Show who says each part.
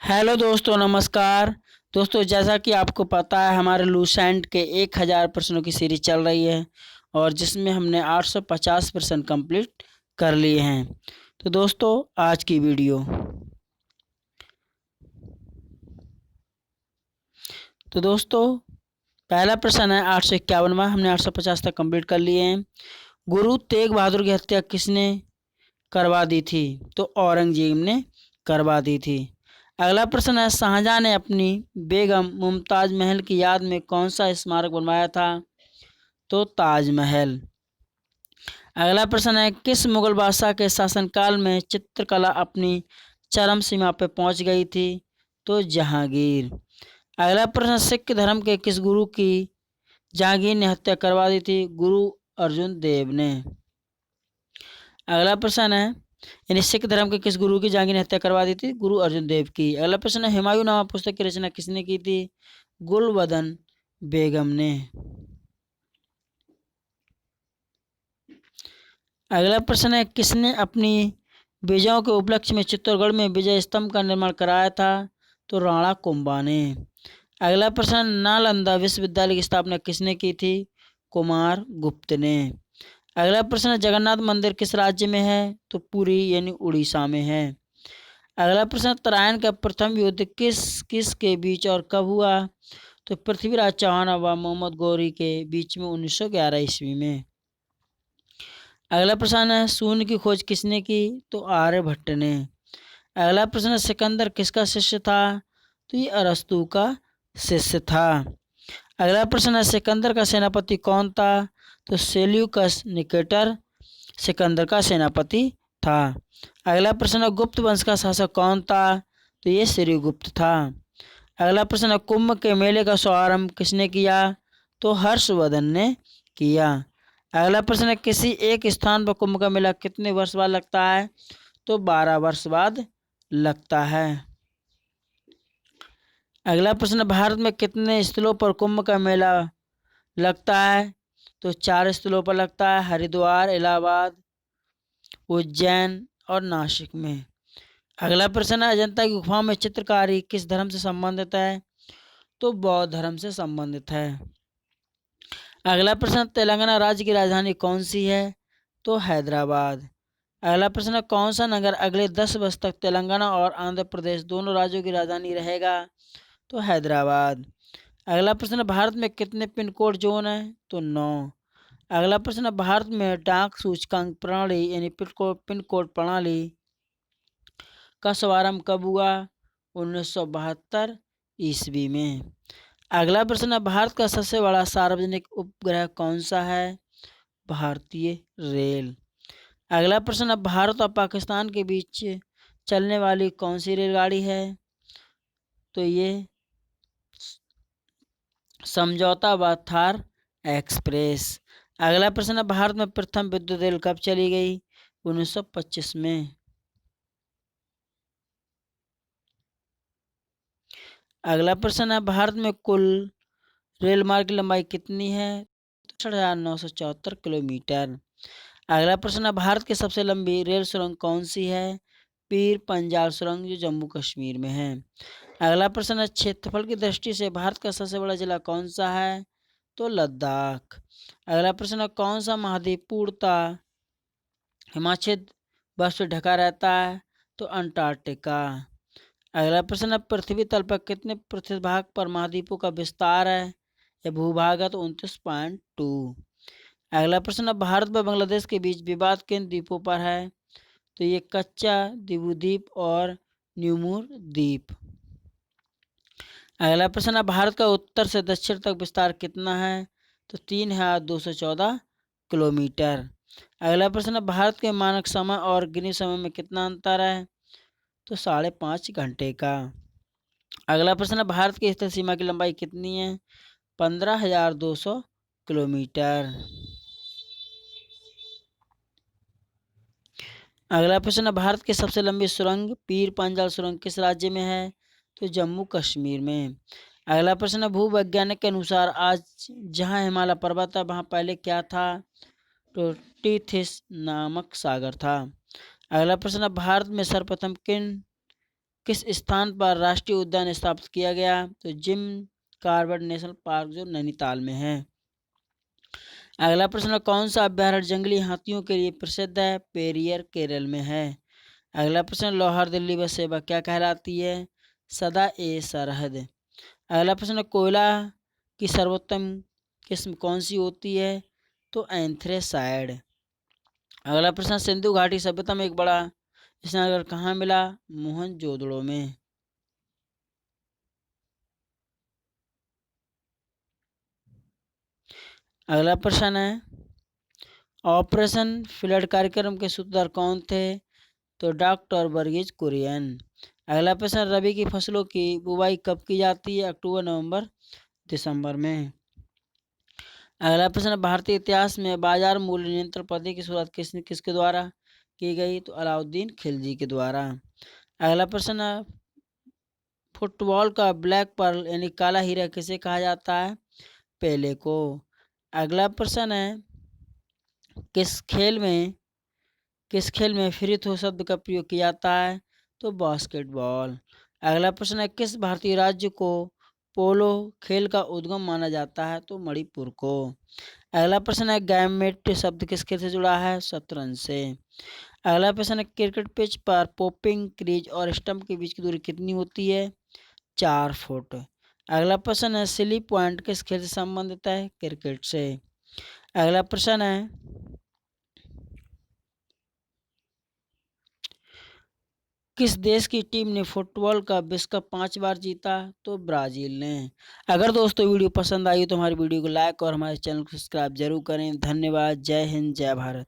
Speaker 1: Hello दोस्तों, नमस्कार। दोस्तों, जैसा कि आपको पता है हमारे लूसेंट के 1000 प्रश्नों की सीरीज चल रही है और जिसमें हमने 850 प्रश्न कंप्लीट कर लिए हैं। तो दोस्तों, आज की वीडियो तो दोस्तों पहला प्रश्न है 851वां। हमने 850 तक कंप्लीट कर लिए हैं। गुरु तेग बहादुर की हत्या किसने करवा दी थी? तो औरंगजेब ने करवा दी थी। अगला प्रश्न है शाहजहां ने अपनी बेगम मुमताज महल की याद में कौन सा स्मारक बनवाया था? तो ताजमहल। अगला प्रश्न है किस मुगल बादशाह के शासनकाल में चित्रकला अपनी चरम सीमा पर पहुंच गई थी? तो जहांगीर। अगला प्रश्न सिख धर्म के किस गुरु की जहांगीर ने हत्या करवा दी थी? गुरु अर्जुन देव ने। अगला प्रश्न है यानी सिख धर्म के किस गुरु की जहांगीर ने हत्या करवा दी थी? गुरु अर्जुन देव की। अगला प्रश्न है हुमायूं नामा पुस्तक की रचना किसने की थी? गुलबदन बेगम ने। अगला प्रश्न है किसने अपनी विजयों के उपलक्ष्य में चित्तौड़गढ़ में विजय स्तंभ का निर्माण कराया था? तो राणा कुंभा ने। अगला प्रश्न नालंदा विश्वविद्यालय की स्थापना किसने की थी? कुमार गुप्त ने। अगला प्रश्न जगन्नाथ मंदिर किस राज्य में है? तो पुरी यानी उड़ीसा में है। अगला प्रश्न तराइन का प्रथम युद्ध किस किस के बीच और कब हुआ? तो पृथ्वीराज चौहान व मोहम्मद गौरी के बीच में 1911 ईस्वी में। अगला प्रश्न है शून्य की खोज किसने की? तो आर्यभट्ट ने। अगला प्रश्न सिकंदर किसका शिष्य था? तो ये अरस्तु का शिष्य था। अगला प्रश्न है सिकंदर का सेनापति कौन था? तो सेल्यूकस निकेटर सिकंदर का सेनापति था। अगला प्रश्न है गुप्त वंश का शासक कौन था? तो ये श्रीगुप्त था। अगला प्रश्न है कुंभ के मेले का शुभारंभ किसने किया? तो हर्षवर्धन ने किया। अगला प्रश्न है किसी एक स्थान पर कुंभ का मेला कितने वर्ष बाद लगता है? तो 12 वर्ष बाद लगता है। अगला प्रश्न भारत में कितने स्थलों पर कुंभ का मेला लगता है? तो 4 स्थलों पर लगता है, हरिद्वार, इलाहाबाद, उज्जैन और नासिक में। अगला प्रश्न है अजंता की गुफाओं में चित्रकारी किस धर्म से संबंधित है? तो बौद्ध धर्म से संबंधित है। अगला प्रश्न तेलंगाना राज्य की राजधानी कौन सी है? तो हैदराबाद। अगला प्रश्न कौन सा नगर अगले 10 वर्ष तक तेलंगाना और आंध्र प्रदेश दोनों राज्यों की राजधानी रहेगा? तो हैदराबाद। अगला प्रश्न भारत में कितने पिन कोड जोन है? तो 9। अगला प्रश्न भारत में डाक सूचकांक प्रणाली यानी पिन कोड प्रणाली का शुभारंभ कब हुआ? 1972 ईस्वी में। अगला प्रश्न भारत का सबसे बड़ा सार्वजनिक उपग्रह कौन सा है? भारतीय रेल। अगला प्रश्न भारत और पाकिस्तान के बीच चलने वाली कौन सी रेलगाड़ी है? तो ये समझौता थार एक्सप्रेस। अगला प्रश्न भारत में प्रथम विद्युत रेल कब चली गई? 1925 में। अगला प्रश्न है भारत में कुल रेल मार्ग की लंबाई कितनी है? 63,974 किलोमीटर। अगला प्रश्न है भारत की सबसे लंबी रेल सुरंग कौन सी है? पीर पंजाल सुरंग जो जम्मू कश्मीर में है। अगला प्रश्न है क्षेत्रफल की दृष्टि से भारत का सबसे बड़ा जिला कौन सा है? तो लद्दाख। अगला प्रश्न है कौन सा महाद्वीप पूर्णतः हिमाच्छेद बर्फ से ढका रहता है? तो अंटार्कटिका। अगला प्रश्न है पृथ्वी तल पर कितने प्रतिशत भाग पर महाद्वीपों का विस्तार है या भूभाग है? तो 29.2। अगला प्रश्न है भारत व बांग्लादेश के बीच विवाद किन द्वीपों पर है? तो ये कच्चा द्वीप और न्यूमूर द्वीप। अगला प्रश्न है भारत का उत्तर से दक्षिण तक विस्तार कितना है? तो 3,214 किलोमीटर। अगला प्रश्न है भारत के मानक समय और गिनी समय में कितना अंतर है? तो 5.5 घंटे का। अगला प्रश्न है भारत की स्थल सीमा की लंबाई कितनी है? 15,200 किलोमीटर। अगला प्रश्न है भारत की सबसे लंबी सुरंग पीर पंजाल सुरंग किस राज्य में है? तो जम्मू कश्मीर में। अगला प्रश्न है भूवैज्ञानिक के अनुसार आज जहाँ हिमालय पर्वत है वहाँ पहले क्या था? तो टीथिस नामक सागर था। अगला प्रश्न है भारत में सर्वप्रथम किन किस स्थान पर राष्ट्रीय उद्यान स्थापित किया गया? तो जिम कार्बेट नेशनल पार्क जो नैनीताल में है। अगला प्रश्न, कौन सा अभ्यारण्य जंगली हाथियों के लिए प्रसिद्ध है? पेरियर केरल में है। अगला प्रश्न, लाहौर दिल्ली बस सेवा क्या कहलाती है? सदा ए सरहद। अगला प्रश्न, कोयला की सर्वोत्तम किस्म कौन सी होती है? तो एंथ्रेसाइड। अगला प्रश्न, सिंधु घाटी सभ्यता में एक बड़ा स्नानघर कहाँ मिला? मोहनजोदड़ो में। अगला प्रश्न है, ऑपरेशन फ्लड कार्यक्रम के सूत्रधार कौन थे? तो डॉक्टर वर्गीज कुरियन। अगला प्रश्न, रबी की फसलों की बुवाई कब की जाती है? अक्टूबर, नवंबर, दिसंबर में। अगला प्रश्न, भारतीय इतिहास में बाजार मूल्य नियंत्रण पद्धति की शुरुआत किसके द्वारा की गई? तो अलाउद्दीन खिलजी के द्वारा। अगला प्रश्न, फुटबॉल का ब्लैक पर्ल यानी काला हीरा किसे कहा जाता है? पेले को। अगला प्रश्न है, किस खेल में फ्री थ्रो शब्द का प्रयोग किया जाता है? तो बास्केटबॉल। अगला प्रश्न है, किस भारतीय राज्य को पोलो खेल का उद्गम माना जाता है? तो मणिपुर को। अगला प्रश्न है, गैमेट शब्द किस खेल से जुड़ा है? शतरंज से। अगला प्रश्न है, क्रिकेट पिच पर पॉपिंग क्रीज और स्टंप के बीच की दूरी कितनी होती है? 4 फुट। अगला प्रश्न है, सिली पॉइंट किस खेल से संबंधित है? क्रिकेट से। अगला प्रश्न है, किस देश की टीम ने फुटबॉल का विश्व कप 5 बार जीता? तो ब्राजील ने। अगर दोस्तों वीडियो पसंद आई तो हमारी वीडियो को लाइक और हमारे चैनल को सब्सक्राइब जरूर करें। धन्यवाद। जय हिंद, जय भारत।